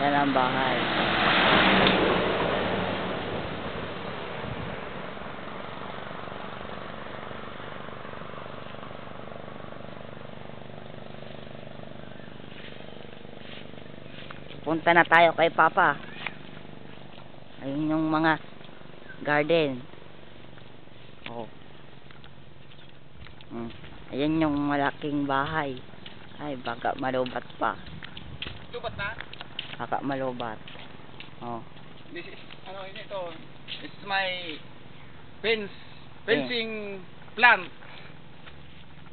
Yan ang bahay. Punta na tayo kay Papa. Ayun yung mga garden. Oh. Ayan yung malaking bahay. Ay, baka malubat pa. Lubat na? Baka malubat. Oh. This is, ano yun ito? This is my fencing plant.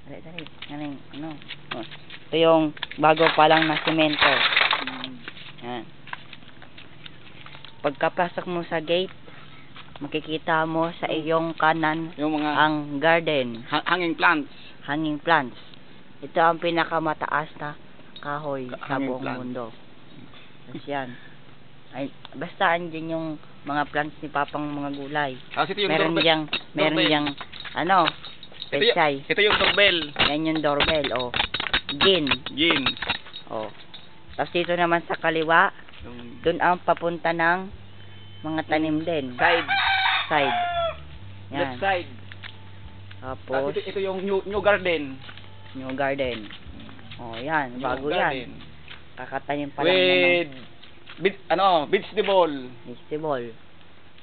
Dali. Ano? Oh. Ito yung bago pa lang na semento. Yan. Pagkapasok mo sa gate, makikita mo sa iyong kanan Yung mga ang garden, hanging plants. hanging plants. Ito ang pinakamataas na kahoy sa Hanging buong plant. mundo. Tapos yan. Ay, basta andyan yung mga plants ni Papang mga gulay. Tapos ito yung Meron doorbell. diyang, ano, pechay. Ito yung doorbell. Yan yung doorbell, oh. Gin, Gin. oh. Tapos dito naman sa kaliwa, Yung dun ang papunta ng mga tanim din. Side. Yan. left side. Tapos, Tapos ito yung new garden. new garden. Oh, yan. Bago yan. Kakatanim pa lang With vegetable. vegetable.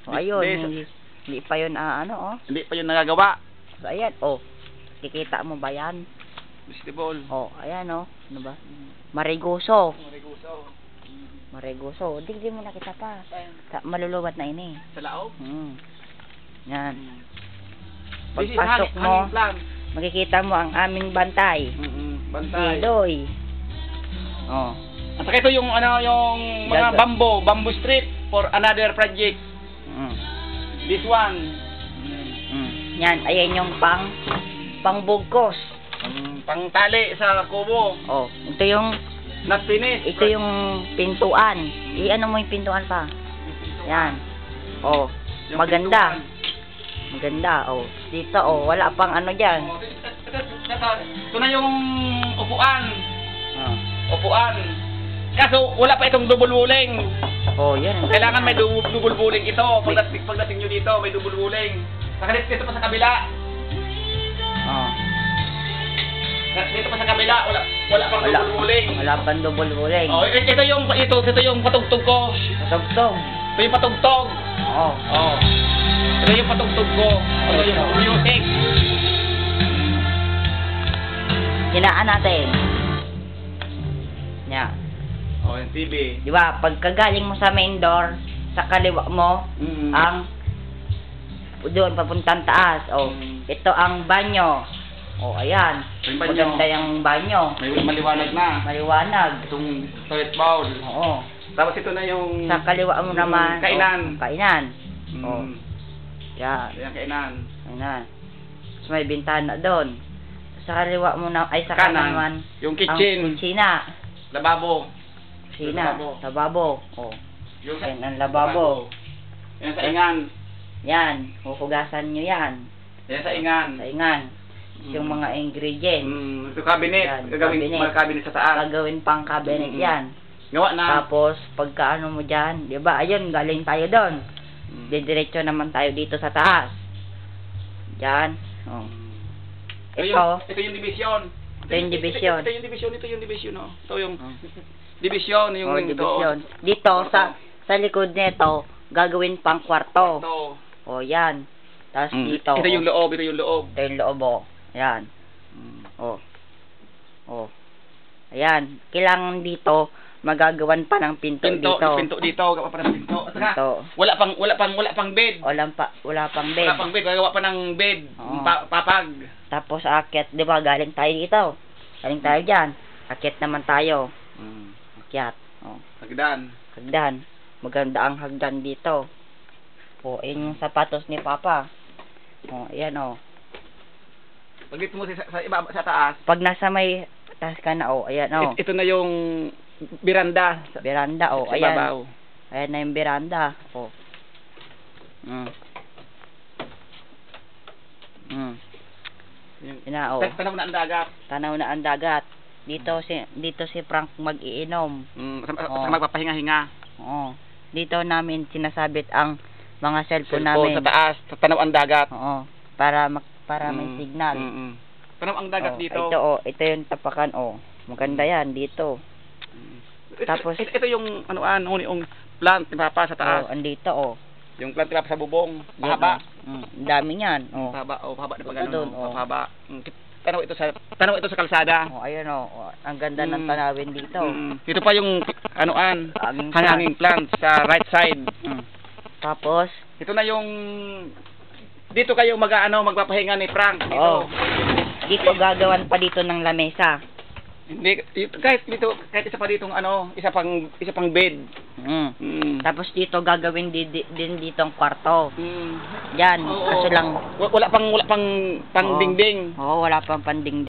So, ayun. Hindi pa yun, oh. Hindi pa yun nagagawa. So, ayan, oh. Kikita mo ba yan? Vegetable. Oh, ayan, oh. Ano ba? Marigoso. Mariguso. Marigoso. Di mo nakita pa. Malulubat na ini. Sa laog. Yan. This is Pagpasok mo, hanging plant. makikita mo ang aming bantay. Bantay. Iloy. Oh. At saka ito yung yung mga bamboo strip for another project. This one. Yan, ayan yung pangbugkos. Pangtali sa kubo. Oh, ito yung Not finished. ito yung pintuan. I-ano mo yung pintuan pa? Yan. Oh, Yung maganda. pintuan. Maganda. Oh, dito oh, wala pang ano diyan. Oh, ito na yung upuan. Oh. Upuan. Kaso wala pa itong double bowling. Oh, yan. Kailangan may double bowling ito. Pagdating nyo dito, may double bowling. Saka dito pa sa kabila. Oh. Dito pa sa kabila, wala pang double bowling. Wala pang double bowling. Oh, ito yung patugtog ko. Patugtog. Ito yung patugtog. Oh. Oh. Ito yung patugtog ko. Ito yung music. Hinaan natin. Yan. Oh, yung TV. Di ba? Pagkagaling mo sa main door, sa kaliwa mo, ang doon papuntang taas. Oh, ito ang banyo. Oh, ayan. Yung banyo. Maganda yung banyo. May maliwanag na. Maliwanag. Itong toilet bowl. Oo. Tapos ito na yung Sa kaliwa mo naman. kainan. Oh, kainan. Mm. Oh. Yan. Ayan, kainan. Kainan. Tapos may bintana doon. Sa kaliwa mo na, ay sa Kanan. kanan naman. Yung Ang kitchen. kusina. Lababo. Kusina. Lababo. Lababo. Oh. Yung Yan ang lababo. Yan sa ingan. Yan. Huhugasan nyo yan. Yan sa ingan. Sa ingan. Yung mga ingredients. Ito cabinet. Yan, Gagawin cabinet. mga cabinet sa taas. Gagawin pang cabinet yan. Gawa na. Tapos, pagka ano mo dyan, di ba, ayun, galing tayo doon. Didiretso naman tayo dito sa taas. Diyan. Oh. Ito yung division. Ito yung division. Ito yung division. Ito yung division. Oh. Ito yung division. Yung Oh, division. Dito, sa likod nito, gagawin pang kwarto. Ito. O, yan. Tapos dito. Ito yung loob. Ito yung loob. Ito yung loob, o. Yan. O. O. Ayan. Kailangan dito, magagawan pa ng pinto dito. Pinto dito. Gawa pa ng pinto. At saka, Pinto. wala pang bed. Wala pang bed. Wala pang bed. Gagawa pa ng bed. Oo. Papag. Tapos akyat, di ba, galing tayo dito. Galing tayo dyan. Akyat naman tayo. Akyat. O. Hagdan. Hagdan. Maganda ang hagdan dito. O, yun yung sapatos ni Papa. O, ayan o. Pag dito mo sa taas. Pag nasa may taas ka na, o, ayan o. Ito na yung biranda. Beranda, o, Sa ayan. babaw. Ayan na yung beranda. O. Yun na, o. Tanaw na ang dagat. Tanaw na ang dagat. Dito si Frank mag-iinom. Sa magpapahinga-hinga. Oo. Dito namin sinasabit ang mga cellphone namin. Sa taas, sa tanaw ang dagat. Oo. Para may signal. Tanaw ang dagat dito. Ito yung tapakan, Maganda yan dito. Tapos ito yung yung plant ni Papa sa taas. Andito, Yung plant ni Papa sa bubong, pahaba. Ang dami niyan, Pahaba, pahaba na pag Doon, pahaba. Tanaw ito sa kalsada. Ayun, ang ganda ng tanawin dito. Dito pa yung hanging plant sa right side. Tapos Ito na yung dito kayo magpapahinga ni Frank dito. Dito gagawan pa dito ng lamesa. Hindi kahit isa pa ditong isa pang bed. Tapos dito gagawin din dito ang kwarto. Yan, kaso lang wala pang dingding. wala pang pandingding.